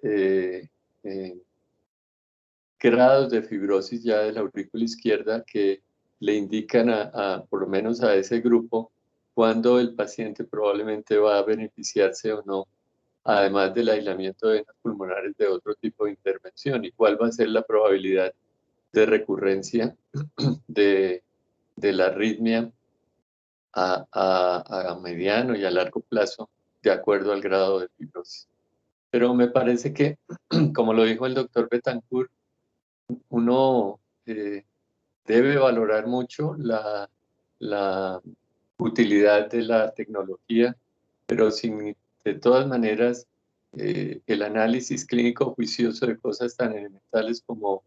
grados de fibrosis ya de la aurícula izquierda que le indican por lo menos a ese grupo cuándo el paciente probablemente va a beneficiarse o no, además del aislamiento de venas pulmonares de otro tipo de intervención, y cuál va a ser la probabilidad de recurrencia de la arritmia a mediano y a largo plazo, de acuerdo al grado de fibrosis. Pero me parece que, como lo dijo el doctor Betancourt, uno debe valorar mucho la utilidad de la tecnología, pero sin, de todas maneras, el análisis clínico juicioso de cosas tan elementales como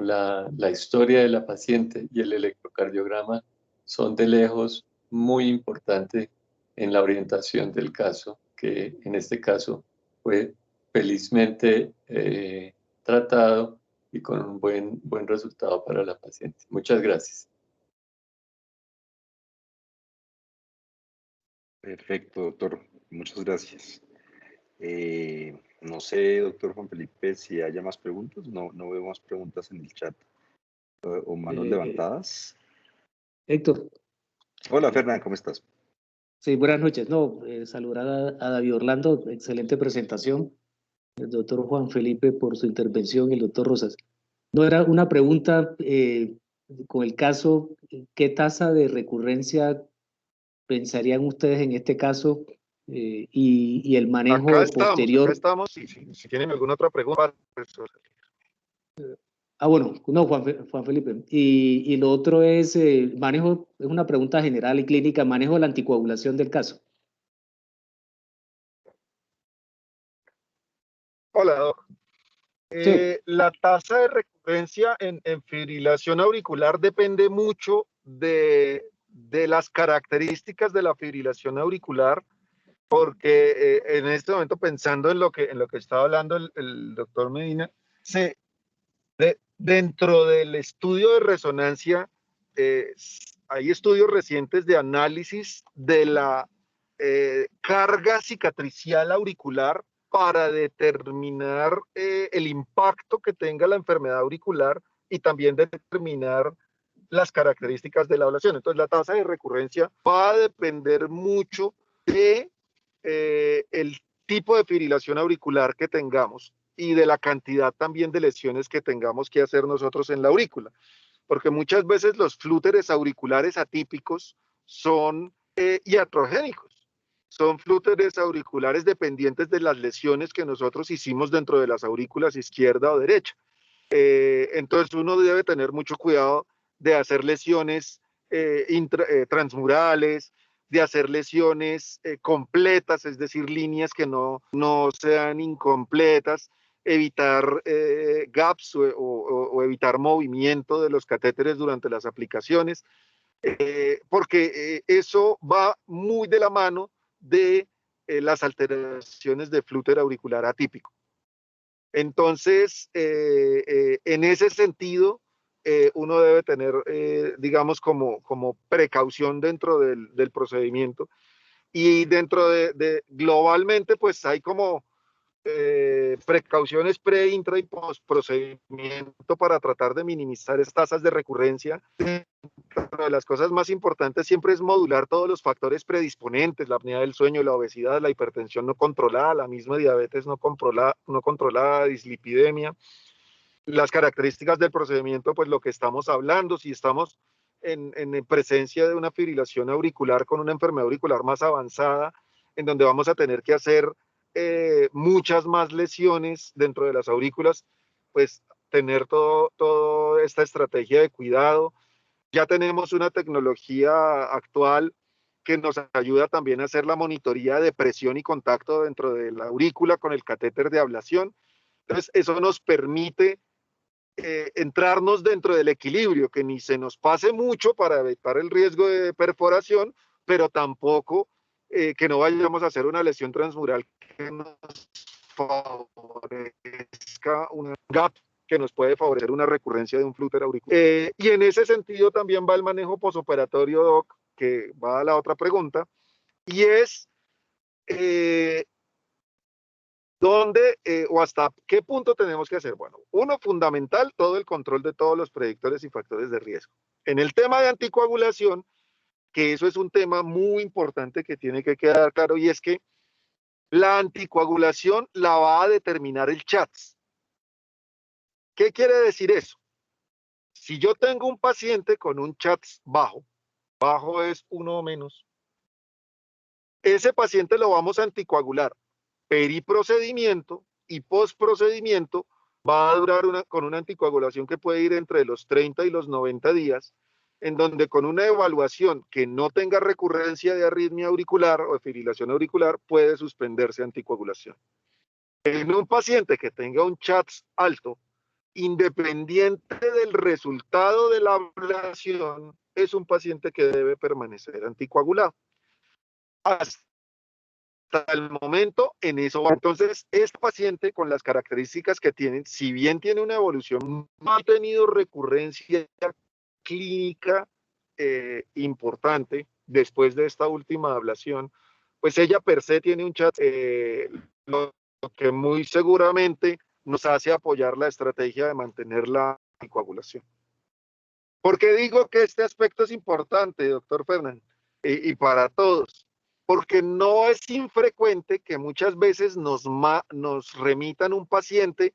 la historia de la paciente y el electrocardiograma son de lejos muy importantes en la orientación del caso, que en este caso fue felizmente tratado y con un buen resultado para la paciente. Muchas gracias. Perfecto, doctor. Muchas gracias. No sé, doctor Juan Felipe, si haya más preguntas. No veo más preguntas en el chat o manos levantadas. Héctor. Hola, Fernán, ¿cómo estás? Sí, buenas noches. No, saludar a David Orlando, excelente presentación. El doctor Juan Felipe por su intervención y el doctor Rosas. No, era una pregunta con el caso, ¿qué tasa de recurrencia pensarían ustedes en este caso y el manejo posterior? Acá estamos. Si tienen alguna otra pregunta, pues, bueno, no, Juan Felipe. Y lo otro es manejo, es una pregunta general y clínica, manejo de la anticoagulación del caso. hola, doc. La tasa de recurrencia en fibrilación auricular depende mucho de las características de la fibrilación auricular, porque en este momento, pensando en lo que estaba hablando el doctor Medina, dentro del estudio de resonancia, hay estudios recientes de análisis de la carga cicatricial auricular para determinar el impacto que tenga la enfermedad auricular y también determinar las características de la ablación. Entonces, la tasa de recurrencia va a depender mucho de el tipo de fibrilación auricular que tengamos y de la cantidad también de lesiones que tengamos que hacer nosotros en la aurícula, porque muchas veces los flúteres auriculares atípicos son iatrogénicos, son flúteres auriculares dependientes de las lesiones que nosotros hicimos dentro de las aurículas izquierda o derecha. Entonces uno debe tener mucho cuidado de hacer lesiones transmurales, de hacer lesiones completas, es decir, líneas que no sean incompletas, evitar gaps o evitar movimiento de los catéteres durante las aplicaciones, porque eso va muy de la mano de las alteraciones de flúter auricular atípico. Entonces, en ese sentido, uno debe tener, digamos, como precaución dentro del procedimiento. Y dentro globalmente, pues hay como precauciones pre, intra y post procedimiento para tratar de minimizar estas tasas de recurrencia. Una de las cosas más importantes siempre es modular todos los factores predisponentes: la apnea del sueño, la obesidad, la hipertensión no controlada, la misma diabetes no controlada, dislipidemia. Las características del procedimiento, pues lo que estamos hablando, si estamos en presencia de una fibrilación auricular con una enfermedad auricular más avanzada, en donde vamos a tener que hacer muchas más lesiones dentro de las aurículas, pues tener toda esta estrategia de cuidado. Ya tenemos una tecnología actual que nos ayuda también a hacer la monitoría de presión y contacto dentro de la aurícula con el catéter de ablación. Entonces, eso nos permite entrarnos dentro del equilibrio, que ni se nos pase mucho para evitar el riesgo de perforación, pero tampoco que no vayamos a hacer una lesión transmural que nos favorezca un gap que nos puede favorecer una recurrencia de un flúter auricular. Y en ese sentido también va el manejo posoperatorio, Doc, que va a la otra pregunta, y es ¿dónde o hasta qué punto tenemos que hacer? Bueno, uno fundamental, todo el control de todos los predictores y factores de riesgo. En el tema de anticoagulación, que eso es un tema muy importante que tiene que quedar claro, y es que la anticoagulación la va a determinar el CHATS. ¿Qué quiere decir eso? Si yo tengo un paciente con un CHATS bajo, bajo es 1 o menos, ese paciente lo vamos a anticoagular. Periprocedimiento y postprocedimiento va a durar con una anticoagulación que puede ir entre los 30 y los 90 días, en donde con una evaluación que no tenga recurrencia de arritmia auricular o de fibrilación auricular puede suspenderse anticoagulación. En un paciente que tenga un CHATS alto, independiente del resultado de la ablación, es un paciente que debe permanecer anticoagulado. Hasta el momento en eso va. Entonces, este paciente con las características que tienen, si bien tiene una evolución, no ha tenido recurrencia clínica importante después de esta última ablación, pues ella per se tiene un CHATS, lo que muy seguramente nos hace apoyar la estrategia de mantener la anticoagulación. ¿Por qué digo que este aspecto es importante, doctor Fernández? Y para todos. Porque no es infrecuente que muchas veces nos remitan un paciente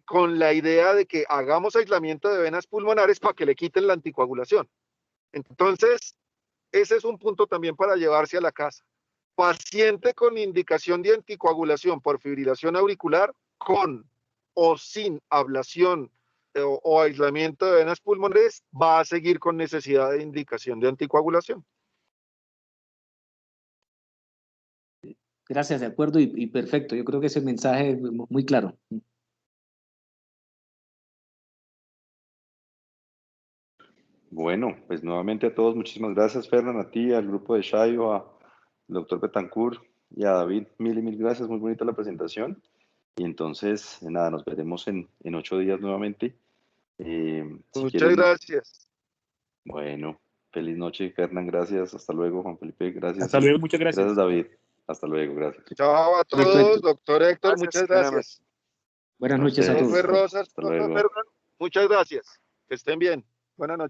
con la idea de que hagamos aislamiento de venas pulmonares para que le quiten la anticoagulación. Entonces, ese es un punto también para llevarse a la casa. Paciente con indicación de anticoagulación por fibrilación auricular, con o sin ablación o aislamiento de venas pulmonares, va a seguir con necesidad de indicación de anticoagulación. Gracias, de acuerdo y perfecto. Yo creo que ese mensaje es muy claro. Bueno, pues nuevamente a todos, muchísimas gracias, Fernán, a ti, al grupo de Shayo, al doctor Betancourt y a David, mil gracias, muy bonita la presentación. Y entonces, nada, nos veremos en 8 días nuevamente. Muchas gracias. Bueno, feliz noche, Fernán, gracias. Hasta luego, Juan Felipe, gracias. Hasta luego, muchas gracias. Gracias, David. Hasta luego, gracias. Chao a todos, Perfecto. doctor Héctor, muchas gracias. Buenas noches a todos. Profe Rosas, Hasta profe luego. Fernández, muchas gracias. Que estén bien. Buenas noches.